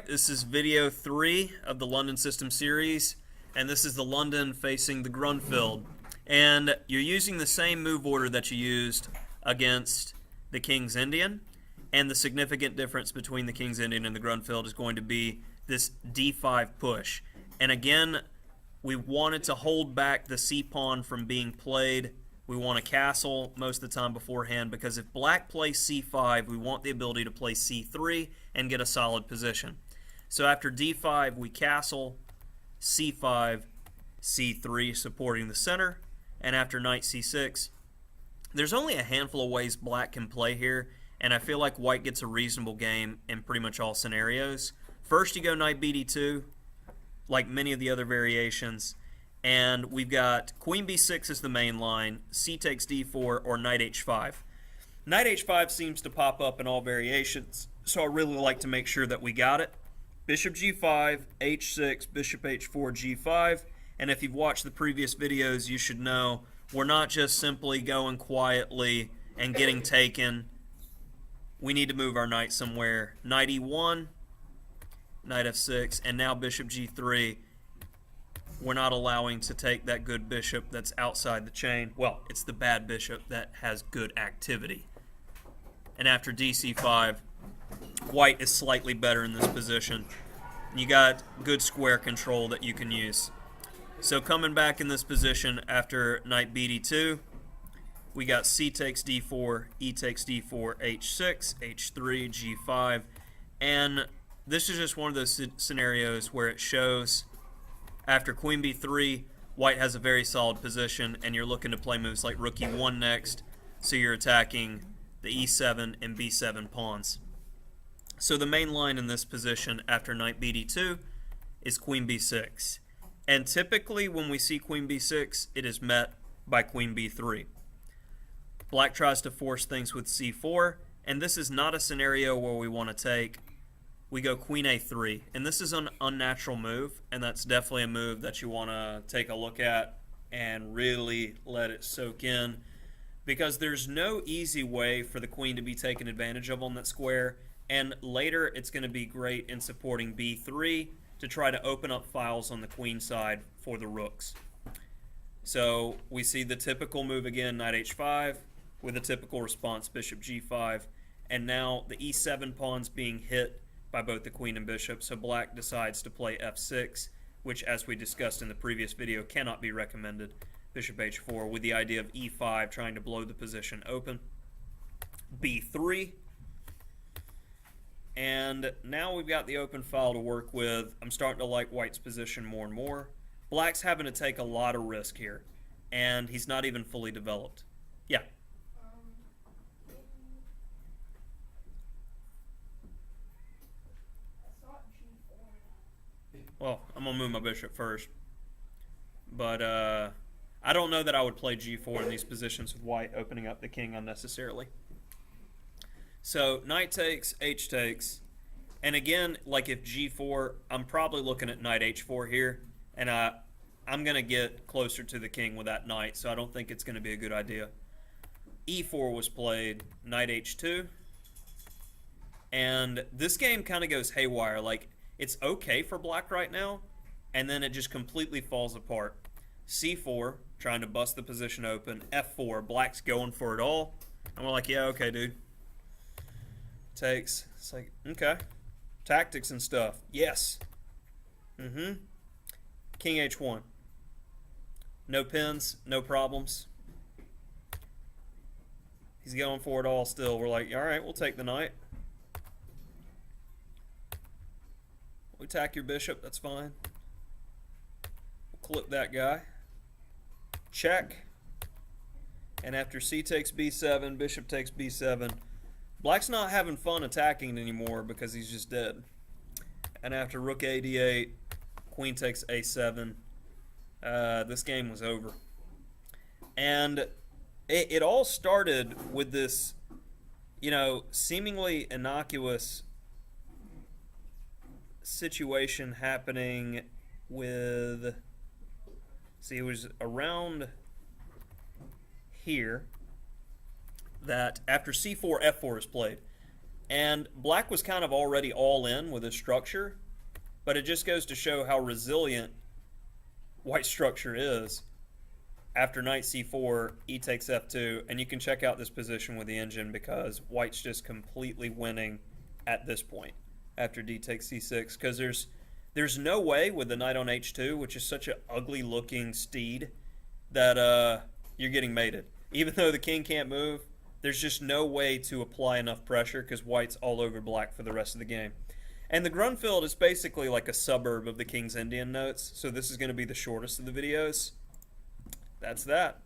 this is video 3 of the London System series, and this is the London facing the Grunfeld. And you're using the same move order that you used against the King's Indian, and the significant difference between the King's Indian and the Grunfeld is going to be this d5 push. And again, we wanted to hold back the c-pawn from being played. We want to castle most of the time beforehand, because if black plays c5, we want the ability to play c3 and get a solid position. So after d5, we castle, c5, c3 supporting the center, and after knight c6, there's only a handful of ways black can play here, and I feel like white gets a reasonable game in pretty much all scenarios. First, you go knight bd2, like many of the other variations. And we've got queen b6 as the main line, c takes d4, or knight h5. Knight h5 seems to pop up in all variations, so I really like to make sure that we got it. Bishop g5, h6, bishop h4, g5. And if you've watched the previous videos, you should know we're not just simply going quietly and getting taken. We need to move our knight somewhere. Knight e1, knight f6, and now bishop g3. We're not allowing to take that good bishop that's outside the chain. Well, it's the bad bishop that has good activity. And after dc5, white is slightly better in this position. You got good square control that you can use. So coming back in this position after knight bd2, we got c takes d4, e takes d4, h6, h3, g5. And this is just one of those scenarios where it shows after queen b3, white has a very solid position, and you're looking to play moves like rook e1 next, so you're attacking the e7 and b7 pawns. So the main line in this position after knight bd2 is queen b6. And typically when we see queen b6, it is met by queen b3. Black tries to force things with c4, and this is not a scenario where we want to take. We go queen a3, and this is an unnatural move, and that's definitely a move that you want to take a look at and really let it soak in, because there's no easy way for the queen to be taken advantage of on that square, and later it's going to be great in supporting b3 to try to open up files on the queen side for the rooks. So we see the typical move again, knight h5, with a typical response, bishop g5, and now the e7 pawn's being hit by both the queen and bishop, so black decides to play f6, which, as we discussed in the previous video, cannot be recommended. Bishop h4 with the idea of e5 trying to blow the position open. b3, and now we've got the open file to work with. I'm starting to like white's position more and more. Black's having to take a lot of risk here, and he's not even fully developed. Yeah. Well, I'm going to move my bishop first. But I don't know that I would play g4 in these positions with white opening up the king unnecessarily. So knight takes, h takes. And again, like if g4, I'm probably looking at knight h4 here. And I'm going to get closer to the king with that knight, so I don't think it's going to be a good idea. e4 was played, knight h2. And this game kind of goes haywire. Like, it's okay for black right now, and then it just completely falls apart. c4, trying to bust the position open. f4, black's going for it all. And we're like, yeah, okay, dude. Takes. It's like, okay. Tactics and stuff. Yes. King h1. No pins, no problems. He's going for it all still. We're like, all right, we'll take the knight. We attack your bishop, that's fine. We'll clip that guy. Check. And after c takes b7, bishop takes b7, black's not having fun attacking anymore because he's just dead. And after rook a d8, queen takes a7, this game was over. And it all started with this, seemingly innocuous situation happening with, see, it was around here that after c4, f4 is played, And black was kind of already all in with his structure, but it just goes to show how resilient white structure is. After knight c4, e takes f2, and you can check out this position with the engine because white's just completely winning at this point after d takes c6, because there's no way with the knight on h2, which is such an ugly looking steed, that you're getting mated. Even though the king can't move, there's just no way to apply enough pressure because white's all over black for the rest of the game. And the Grunfeld is basically like a suburb of the King's Indian notes, so this is going to be the shortest of the videos. That's that.